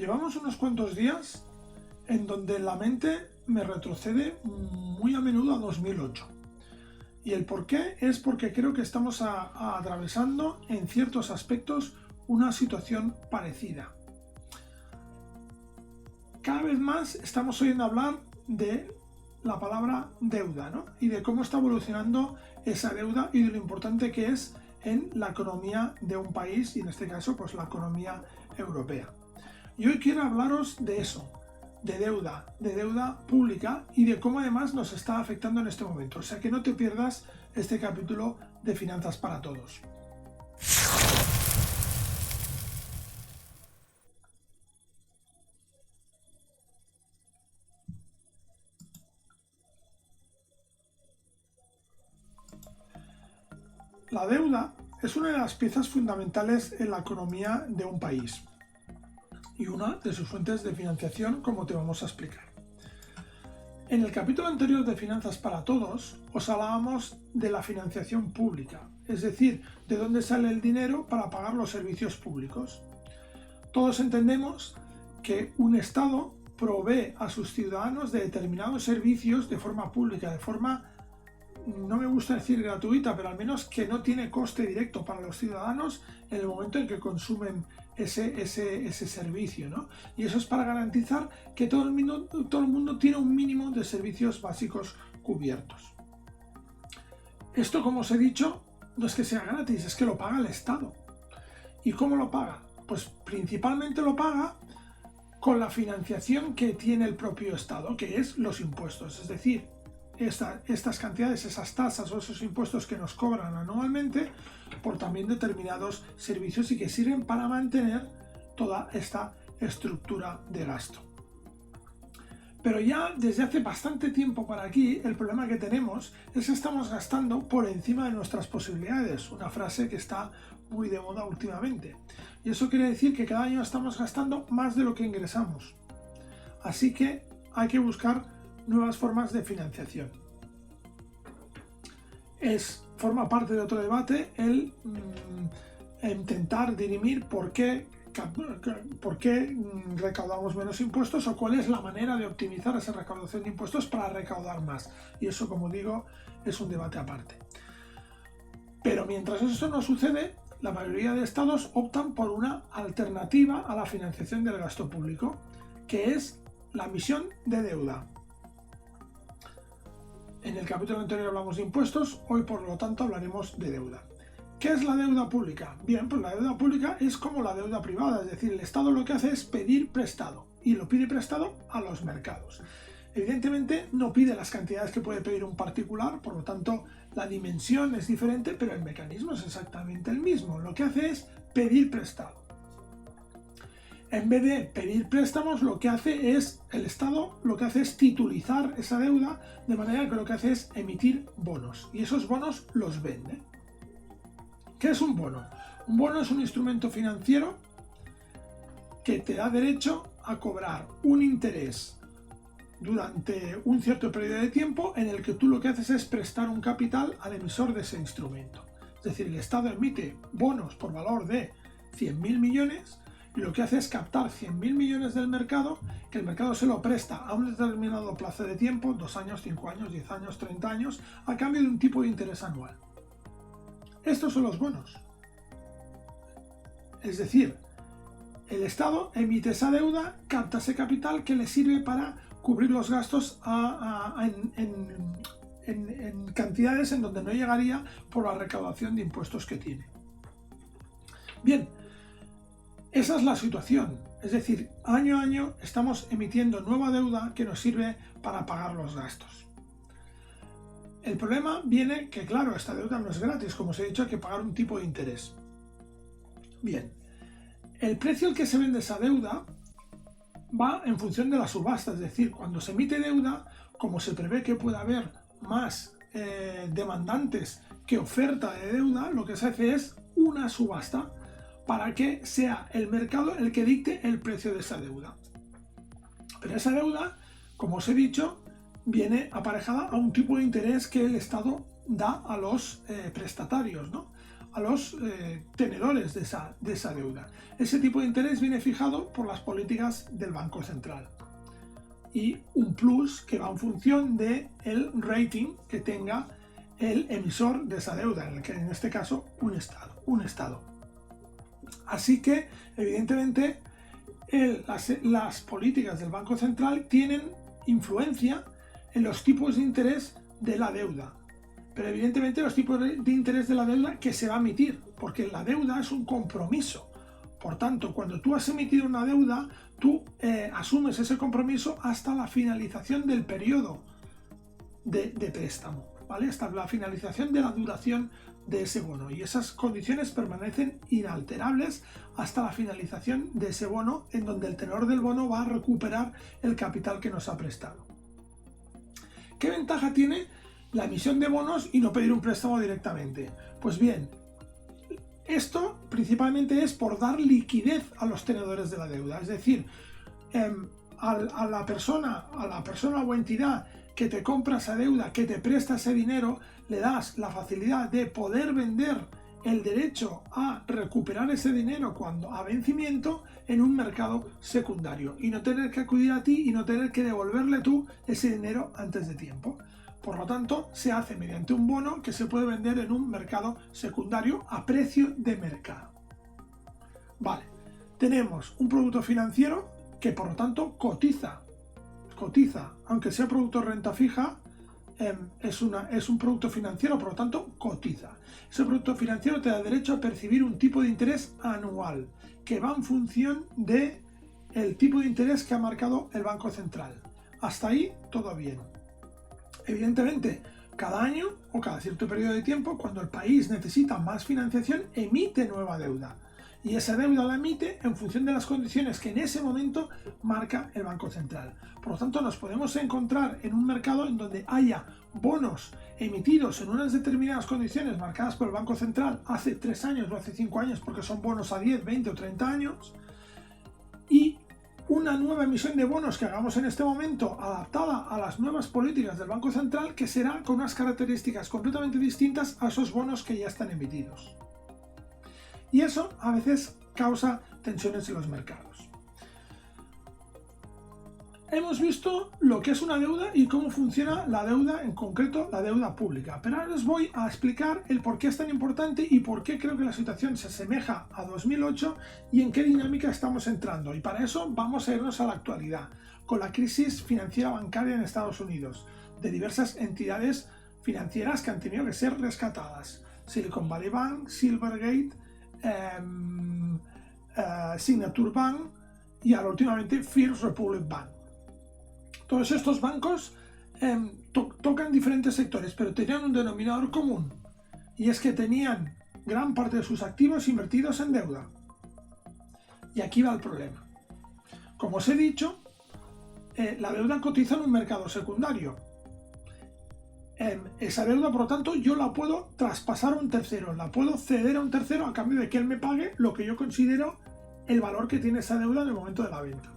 Llevamos unos cuantos días en donde la mente me retrocede muy a menudo a 2008. Y el por qué es porque creo que estamos atravesando en ciertos aspectos una situación parecida. Cada vez más estamos oyendo hablar de la palabra deuda, ¿no? Y de cómo está evolucionando esa deuda y de lo importante que es en la economía de un país y en este caso pues la economía europea. Y hoy quiero hablaros de eso, de deuda pública y de cómo además nos está afectando en este momento. O sea que no te pierdas este capítulo de Finanzas para Todos. La deuda es una de las piezas fundamentales en la economía de un país y una de sus fuentes de financiación, como te vamos a explicar. En el capítulo anterior de Finanzas para Todos os hablábamos de la financiación pública, es decir, de dónde sale el dinero para pagar los servicios públicos. Todos entendemos que un Estado provee a sus ciudadanos de determinados servicios de forma pública, de forma, no me gusta decir gratuita, pero al menos que no tiene coste directo para los ciudadanos en el momento en que consumen ese servicio, ¿no? Y eso es para garantizar que todo el mundo tiene un mínimo de servicios básicos cubiertos. Esto, como os he dicho, no es que sea gratis, es que lo paga el Estado. ¿Y cómo lo paga? Pues principalmente lo paga con la financiación que tiene el propio Estado, que es los impuestos, es decir, estas cantidades, esas tasas o esos impuestos que nos cobran anualmente por también determinados servicios y que sirven para mantener toda esta estructura de gasto. Pero ya desde hace bastante tiempo para aquí el problema que tenemos es que estamos gastando por encima de nuestras posibilidades, una frase que está muy de moda últimamente. Y eso quiere decir que cada año estamos gastando más de lo que ingresamos. Así que hay que buscar nuevas formas de financiación. Forma parte de otro debate el intentar dirimir por qué recaudamos menos impuestos o cuál es la manera de optimizar esa recaudación de impuestos para recaudar más. Y eso, como digo, es un debate aparte. Pero mientras eso no sucede, la mayoría de estados optan por una alternativa a la financiación del gasto público, que es la emisión de deuda. En el capítulo anterior hablamos de impuestos, hoy por lo tanto hablaremos de deuda. ¿Qué es la deuda pública? Bien, pues la deuda pública es como la deuda privada, es decir, el Estado lo que hace es pedir prestado y lo pide prestado a los mercados. Evidentemente no pide las cantidades que puede pedir un particular, por lo tanto la dimensión es diferente, pero el mecanismo es exactamente el mismo. Lo que hace es pedir prestado. En vez de pedir préstamos, lo que hace es, el Estado lo que hace es titulizar esa deuda, de manera que lo que hace es emitir bonos, y esos bonos los vende. ¿Qué es un bono? Un bono es un instrumento financiero que te da derecho a cobrar un interés durante un cierto periodo de tiempo en el que tú lo que haces es prestar un capital al emisor de ese instrumento. Es decir, el Estado emite bonos por valor de 100.000 millones y lo que hace es captar 100.000 millones del mercado, que el mercado se lo presta a un determinado plazo de tiempo, 2 años, 5 años, 10 años, 30 años, a cambio de un tipo de interés anual. Estos son los bonos. Es decir, el Estado emite esa deuda, capta ese capital que le sirve para cubrir los gastos en cantidades en donde no llegaría por la recaudación de impuestos que tiene. Bien, esa es la situación. Es decir, año a año estamos emitiendo nueva deuda que nos sirve para pagar los gastos. El problema viene que, claro, esta deuda no es gratis, como os he dicho, hay que pagar un tipo de interés. Bien, el precio al que se vende esa deuda va en función de la subasta, es decir, cuando se emite deuda, como se prevé que pueda haber más demandantes que oferta de deuda, lo que se hace es una subasta para que sea el mercado el que dicte el precio de esa deuda. Pero esa deuda, como os he dicho, viene aparejada a un tipo de interés que el Estado da a los prestatarios, ¿no? a los tenedores de esa deuda. Ese tipo de interés viene fijado por las políticas del Banco Central. Y un plus que va en función del rating que tenga el emisor de esa deuda, en este caso un Estado. Así que, evidentemente, las políticas del Banco Central tienen influencia en los tipos de interés de la deuda. Pero evidentemente los tipos de interés de la deuda que se va a emitir, porque la deuda es un compromiso. Por tanto, cuando tú has emitido una deuda, tú asumes ese compromiso hasta la finalización del periodo de préstamo, ¿vale? Hasta la finalización de la duración de ese bono. Y esas condiciones permanecen inalterables hasta la finalización de ese bono, en donde el tenor del bono va a recuperar el capital que nos ha prestado. ¿Qué ventaja tiene la emisión de bonos y no pedir un préstamo directamente? Pues bien, esto principalmente es por dar liquidez a los tenedores de la deuda, es decir, a la persona o entidad que te compra esa deuda, que te presta ese dinero, le das la facilidad de poder vender el derecho a recuperar ese dinero cuando a vencimiento en un mercado secundario y no tener que acudir a ti y no tener que devolverle tú ese dinero antes de tiempo. Por lo tanto, se hace mediante un bono que se puede vender en un mercado secundario a precio de mercado. Vale, tenemos un producto financiero que por lo tanto cotiza, aunque sea producto de renta fija, es un producto financiero, por lo tanto cotiza. Ese producto financiero te da derecho a percibir un tipo de interés anual que va en función del tipo de interés que ha marcado el Banco Central. Hasta ahí todo bien. Evidentemente, cada año o cada cierto periodo de tiempo, cuando el país necesita más financiación, emite nueva deuda. Y esa deuda la emite en función de las condiciones que en ese momento marca el Banco Central. Por lo tanto, nos podemos encontrar en un mercado en donde haya bonos emitidos en unas determinadas condiciones marcadas por el Banco Central hace 3 años o hace 5 años, porque son bonos a 10, 20 o 30 años, y una nueva emisión de bonos que hagamos en este momento adaptada a las nuevas políticas del Banco Central, que será con unas características completamente distintas a esos bonos que ya están emitidos. Y eso a veces causa tensiones en los mercados. Hemos visto lo que es una deuda y cómo funciona la deuda, en concreto la deuda pública. Pero ahora os voy a explicar el por qué es tan importante y por qué creo que la situación se asemeja a 2008 y en qué dinámica estamos entrando. Y para eso vamos a irnos a la actualidad, con la crisis financiera bancaria en Estados Unidos, de diversas entidades financieras que han tenido que ser rescatadas. Silicon Valley Bank, Silvergate, Signature Bank y ahora últimamente First Republic Bank. Todos estos bancos tocan diferentes sectores, pero tenían un denominador común, y es que tenían gran parte de sus activos invertidos en deuda. Y aquí va el problema. Como os he dicho, la deuda cotiza en un mercado secundario. Esa deuda, por lo tanto, yo la puedo traspasar a un tercero, la puedo ceder a un tercero a cambio de que él me pague lo que yo considero el valor que tiene esa deuda en el momento de la venta.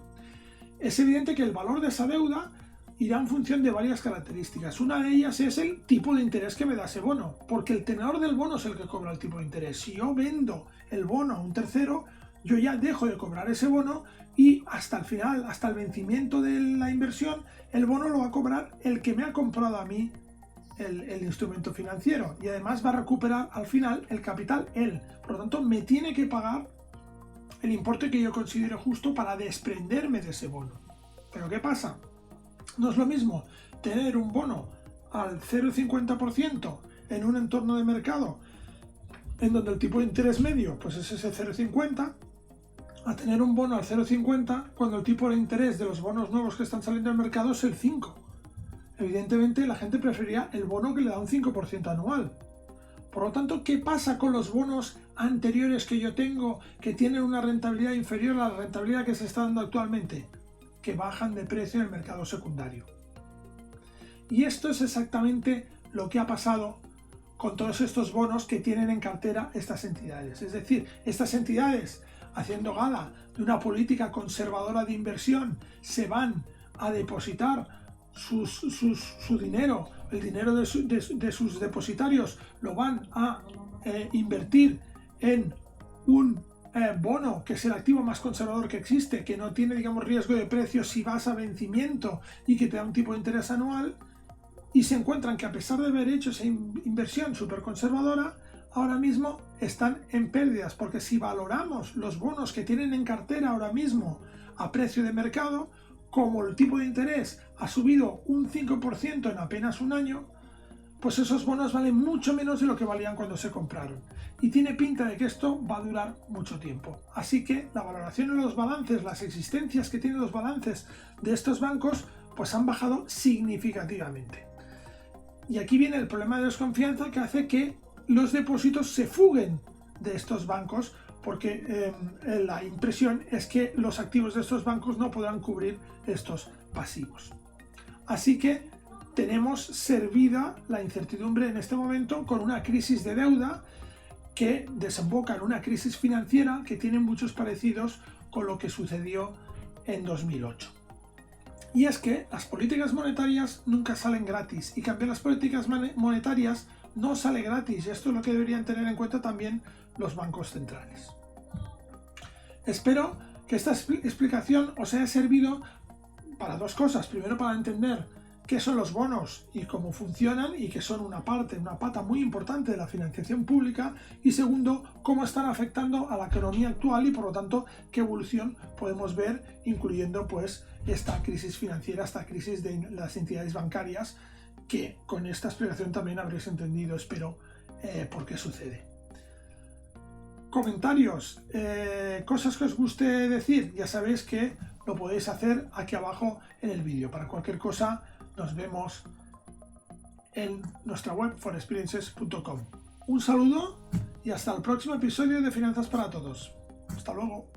Es evidente que el valor de esa deuda irá en función de varias características. Una de ellas es el tipo de interés que me da ese bono, porque el tenedor del bono es el que cobra el tipo de interés. Si yo vendo el bono a un tercero, yo ya dejo de cobrar ese bono y hasta el final, hasta el vencimiento de la inversión, el bono lo va a cobrar el que me ha comprado a mí el instrumento financiero, y además va a recuperar al final el capital él. Por lo tanto, me tiene que pagar el importe que yo considero justo para desprenderme de ese bono. Pero ¿qué pasa? No es lo mismo tener un bono al 0,50% en un entorno de mercado en donde el tipo de interés medio pues es ese 0,50, a tener un bono al 0,50 cuando el tipo de interés de los bonos nuevos que están saliendo al mercado es el 5%. Evidentemente la gente prefería el bono que le da un 5% anual. Por lo tanto, ¿qué pasa con los bonos anteriores que yo tengo que tienen una rentabilidad inferior a la rentabilidad que se está dando actualmente? Que bajan de precio en el mercado secundario. Y esto es exactamente lo que ha pasado con todos estos bonos que tienen en cartera estas entidades. Es decir, estas entidades, haciendo gala de una política conservadora de inversión, se van a depositar su dinero, el dinero de sus depositarios, lo van a invertir en un bono, que es el activo más conservador que existe, que no tiene, digamos, riesgo de precio si vas a vencimiento y que te da un tipo de interés anual, y se encuentran que a pesar de haber hecho esa inversión súper conservadora, ahora mismo están en pérdidas, porque si valoramos los bonos que tienen en cartera ahora mismo a precio de mercado, como el tipo de interés ha subido un 5% en apenas un año, pues esos bonos valen mucho menos de lo que valían cuando se compraron. Y tiene pinta de que esto va a durar mucho tiempo. Así que la valoración de los balances, las existencias que tienen los balances de estos bancos, pues han bajado significativamente. Y aquí viene el problema de desconfianza que hace que los depósitos se fuguen de estos bancos, porque la impresión es que los activos de estos bancos no podrán cubrir estos pasivos. Así que tenemos servida la incertidumbre en este momento con una crisis de deuda que desemboca en una crisis financiera que tiene muchos parecidos con lo que sucedió en 2008. Y es que las políticas monetarias nunca salen gratis, y cambiar las políticas monetarias no sale gratis, y esto es lo que deberían tener en cuenta también los bancos centrales. Espero que esta explicación os haya servido para dos cosas. Primero, para entender qué son los bonos y cómo funcionan, y que son una pata muy importante de la financiación pública, y segundo, cómo están afectando a la economía actual y por lo tanto qué evolución podemos ver, incluyendo pues esta crisis financiera, esta crisis de las entidades bancarias, que con esta explicación también habréis entendido, espero, por qué sucede. Comentarios, cosas que os guste decir, ya sabéis que lo podéis hacer aquí abajo en el vídeo. Para cualquier cosa, nos vemos en nuestra web forexperiences.com. Un saludo y hasta el próximo episodio de Finanzas para Todos. Hasta luego.